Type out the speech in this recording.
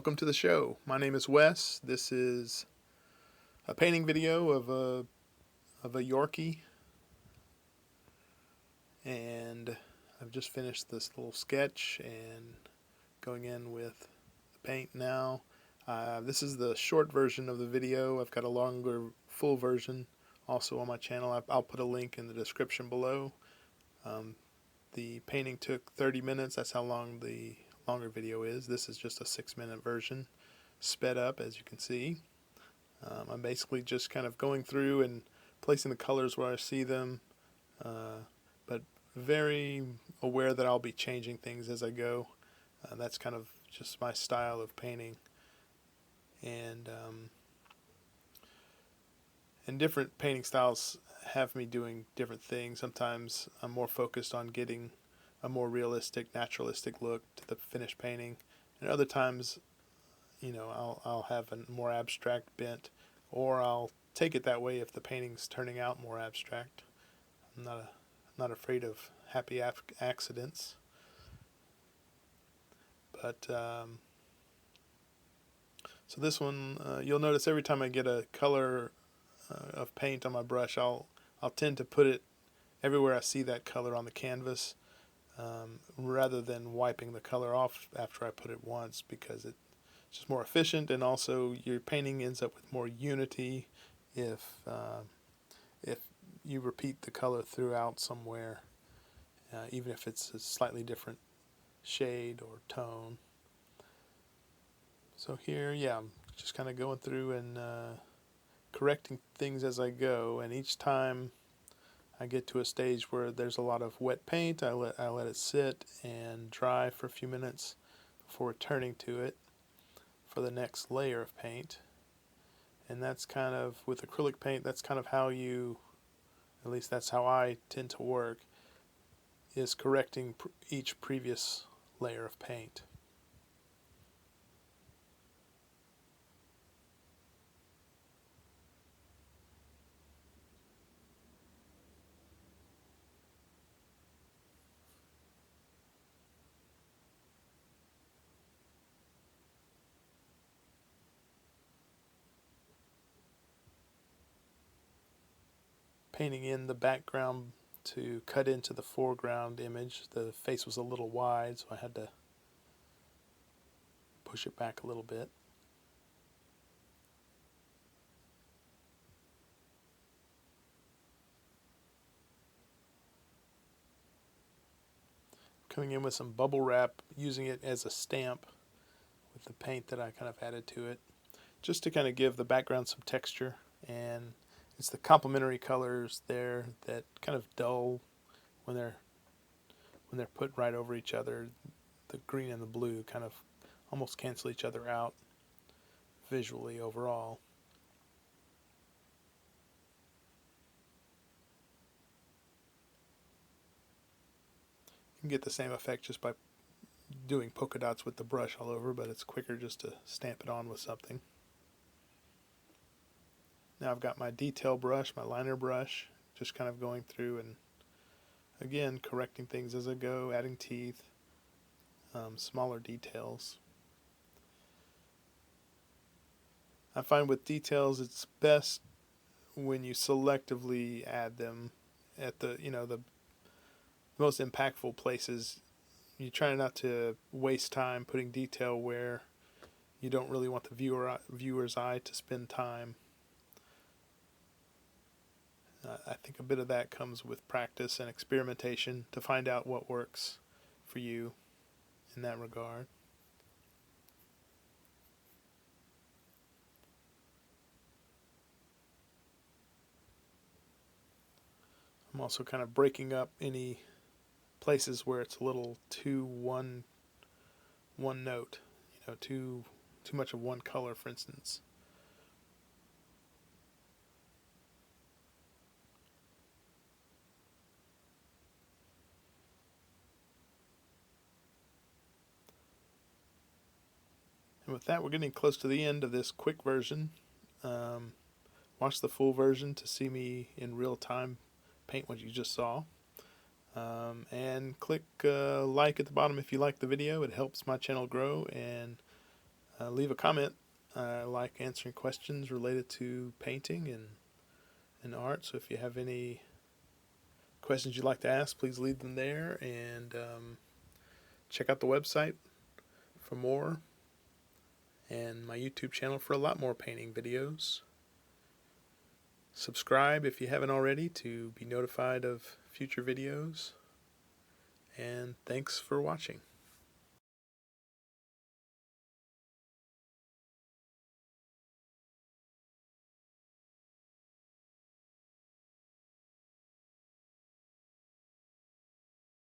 welcome to the show. My name is Wes. This is a painting video of a Yorkie, and I've just finished this little sketch and going in with the paint now. This is the short version of the video. I've got a longer full version also on my channel. I'll put a link in the description below. The painting took 30 minutes. That's how long the longer video is. This is just a 6-minute version, sped up, as you can see. I'm basically just kind of going through and placing the colors where I see them, but very aware that I'll be changing things as I go. That's kind of just my style of painting, and different painting styles have me doing different things. Sometimes I'm more focused on getting a more realistic, naturalistic look to the finished painting, and other times, I'll have a more abstract bent, or I'll take it that way if the painting's turning out more abstract. I'm not afraid of happy accidents, but so this one, you'll notice every time I get a color of paint on my brush, I'll tend to put it everywhere I see that color on the canvas, rather than wiping the color off after I put it once, because it's just more efficient, and also your painting ends up with more unity if you repeat the color throughout somewhere, even if it's a slightly different shade or tone. So here, I'm just kind of going through and correcting things as I go, and each time I get to a stage where there's a lot of wet paint, I let it sit and dry for a few minutes before returning to it for the next layer of paint. And that's kind of, with acrylic paint, that's kind of how at least that's how I tend to work, is correcting each previous layer of paint. Painting in the background to cut into the foreground image. The face was a little wide, so I had to push it back a little bit. Coming in with some bubble wrap, using it as a stamp with the paint that I kind of added to it, just to kind of give the background some texture. And it's the complementary colors there that kind of dull when they're put right over each other. The green and the blue kind of almost cancel each other out visually overall. You can get the same effect just by doing polka dots with the brush all over, but it's quicker just to stamp it on with something. Now I've got my detail brush, my liner brush, just kind of going through and again correcting things as I go, adding teeth, smaller details. I find with details it's best when you selectively add them at the most impactful places. You try not to waste time putting detail where you don't really want the viewer's eye to spend time. I think a bit of that comes with practice and experimentation to find out what works for you in that regard. I'm also kind of breaking up any places where it's a little too one note, too much of one color, for instance. And with that, we're getting close to the end of this quick version. Watch the full version to see me in real time paint what you just saw. And click like at the bottom if you like the video. It helps my channel grow, and leave a comment. I like answering questions related to painting and art, so if you have any questions you'd like to ask, please leave them there, and check out the website for more, and my YouTube channel for a lot more painting videos. Subscribe if you haven't already to be notified of future videos, and thanks for watching.